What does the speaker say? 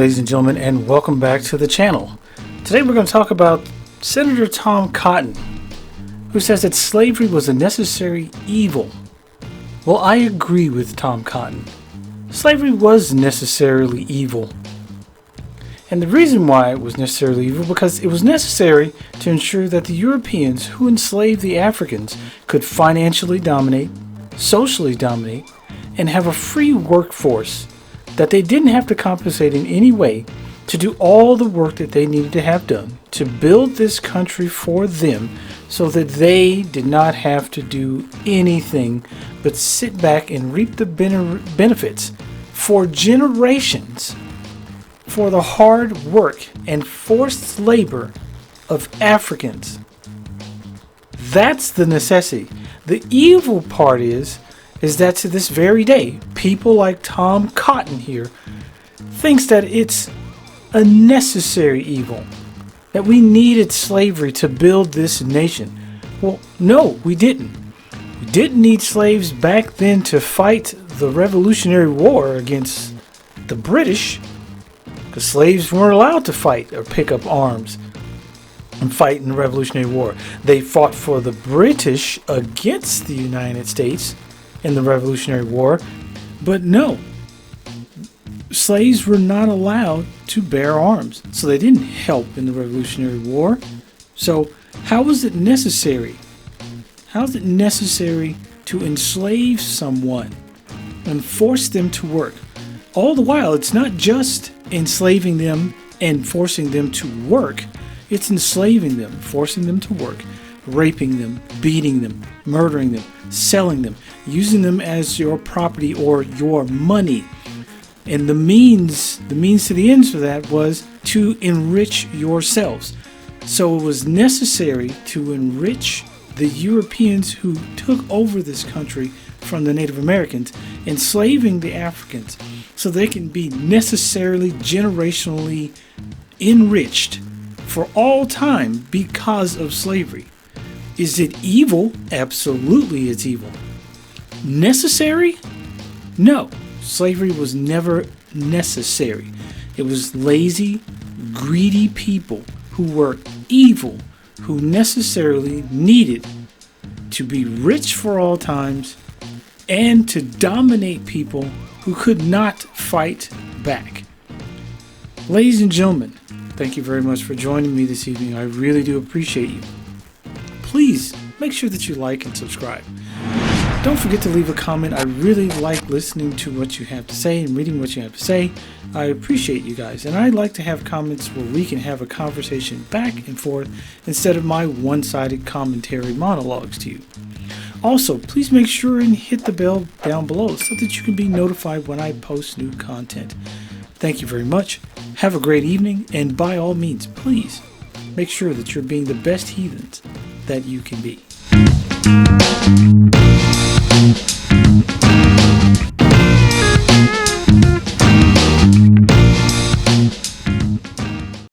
ladies and gentlemen, and welcome back to the channel. Today we're going to talk about Senator Tom Cotton, who says that slavery was a necessary evil. Well, I agree with Tom Cotton. Slavery was necessarily evil. And the reason why it was necessarily evil, because it was necessary to ensure that the Europeans who enslaved the Africans could financially dominate, socially dominate, and have a free workforce that they didn't have to compensate in any way to do all the work that they needed to have done to build this country for them, so that they did not have to do anything but sit back and reap the benefits for generations for the hard work and forced labor of Africans. That's the necessity. The evil part is that to this very day, people like Tom Cotton here thinks that it's a necessary evil, that we needed slavery to build this nation. Well, no, we didn't. We didn't need slaves back then to fight the Revolutionary War against the British, because slaves weren't allowed to fight or pick up arms and fight in the Revolutionary War. They fought for the British against the United States in the Revolutionary War, but no, slaves were not allowed to bear arms, so they didn't help in the Revolutionary War. So how was it necessary? How is it necessary to enslave someone and force them to work? All the while, it's not just enslaving them and forcing them to work, it's enslaving them, forcing them to work, raping them, beating them, murdering them, selling them, using them as your property or your money. And the means to the ends for that was to enrich yourselves. So it was necessary to enrich the Europeans who took over this country from the Native Americans, enslaving the Africans, so they can be necessarily generationally enriched for all time because of slavery. Is it evil? Absolutely it's evil. Necessary? No. Slavery was never necessary. It was lazy, greedy people who were evil, who necessarily needed to be rich for all times and to dominate people who could not fight back. Ladies and gentlemen, thank you very much for joining me this evening. I really do appreciate you. Please make sure that you like and subscribe. Don't forget to leave a comment. I really like listening to what you have to say and reading what you have to say. I appreciate you guys, and I'd like to have comments where we can have a conversation back and forth instead of my one-sided commentary monologues to you. Also, please make sure and hit the bell down below so that you can be notified when I post new content. Thank you very much. Have a great evening, and by all means, please make sure that you're being the best heathens that you can be.